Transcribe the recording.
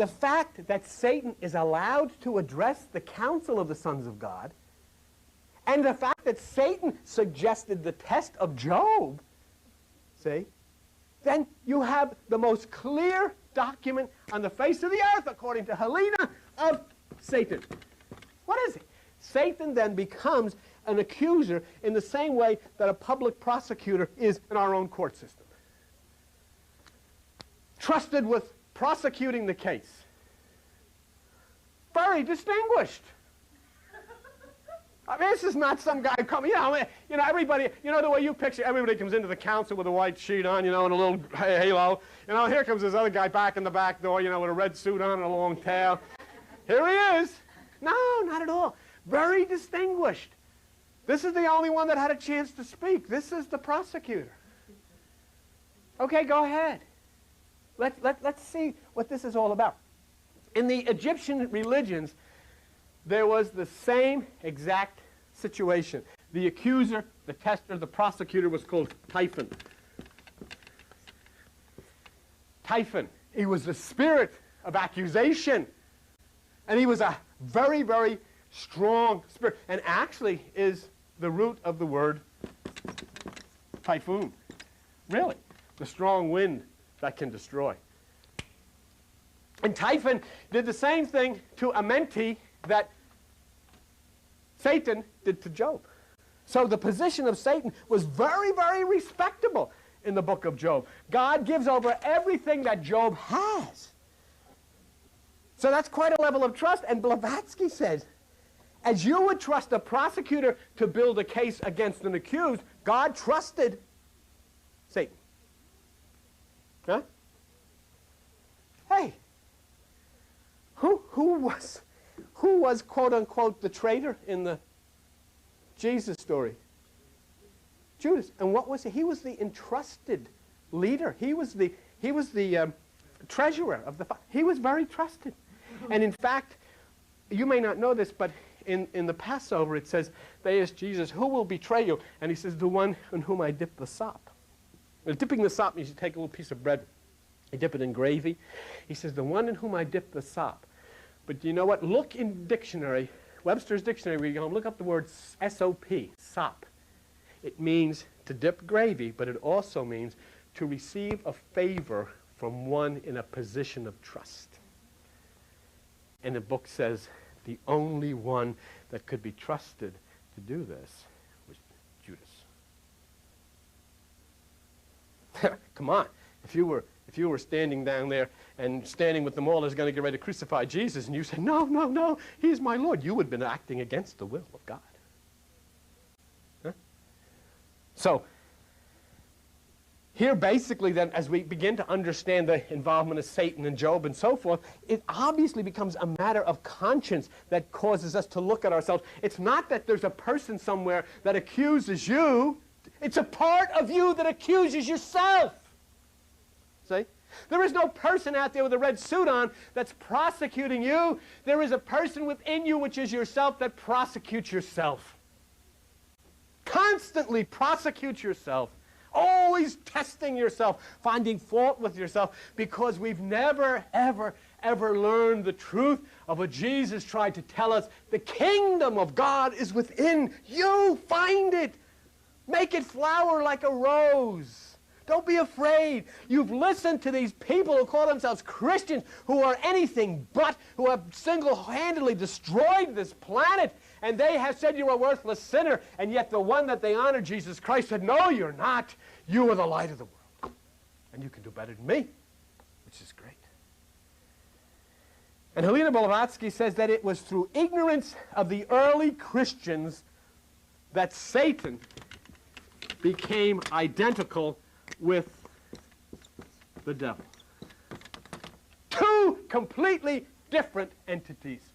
the fact that Satan is allowed to address the council of the sons of God, and the fact that Satan suggested the test of Job, see, then you have the most clear document on the face of the earth, according to Helena, of Satan. What is it? Satan then becomes an accuser in the same way that a public prosecutor is in our own court system. Trusted with prosecuting the case. Very distinguished. I mean, this is not some guy coming, everybody, the way you picture, everybody comes into the council with a white sheet on, and a little halo. Here comes this other guy back in the back door, with a red suit on and a long tail. Here he is. No, not at all. Very distinguished. This is the only one that had a chance to speak. This is the prosecutor. Okay, go ahead. Let's see what this is all about. In the Egyptian religions, there was the same exact situation. The accuser, the tester, the prosecutor was called Typhon. Typhon. He was the spirit of accusation. And he was a very, very strong spirit. And actually is the root of the word typhoon. Really. The strong wind that can destroy. And Typhon did the same thing to Amenti that Satan did to Job. So the position of Satan was very, very respectable in the book of Job. God gives over everything that Job has. So that's quite a level of trust. And Blavatsky says, as you would trust a prosecutor to build a case against an accused, God trusted Satan. Huh? Hey, who was quote unquote the traitor in the Jesus story? Judas. And what was he? He was the entrusted leader. He was the treasurer of the. He was very trusted. And in fact, you may not know this, but in the Passover it says they asked Jesus, "Who will betray you?" And he says, "The one in whom I dip the sop." Well, dipping the sop means you take a little piece of bread, you dip it in gravy. He says, "The one in whom I dip the sop." But you know what? Look in dictionary, Webster's dictionary, where you go and look up the word S-O-P, sop. It means to dip gravy, but it also means to receive a favor from one in a position of trust. And the book says the only one that could be trusted to do this was Judas. Come on. If you were standing down there and standing with them all as going to get ready to crucify Jesus, and you said, "No, no, no, he's my Lord," you would have been acting against the will of God. Huh? So, here basically then, as we begin to understand the involvement of Satan and Job and so forth, it obviously becomes a matter of conscience that causes us to look at ourselves. It's not that there's a person somewhere that accuses you. It's a part of you that accuses yourself. See? There is no person out there with a red suit on that's prosecuting you. There is a person within you, which is yourself, that prosecutes yourself. Constantly prosecute yourself. Always testing yourself, finding fault with yourself, because we've never, ever, ever learned the truth of what Jesus tried to tell us. The kingdom of God is within you. Find it. Make it flower like a rose. Don't be afraid. You've listened to these people who call themselves Christians, who are anything but, who have single-handedly destroyed this planet, and they have said you're a worthless sinner, and yet the one that they honor, Jesus Christ, said, "No, you're not. You are the light of the world, and you can do better than me," which is great. And Helena Blavatsky says that it was through ignorance of the early Christians that Satan became identical with the devil. Two completely different entities.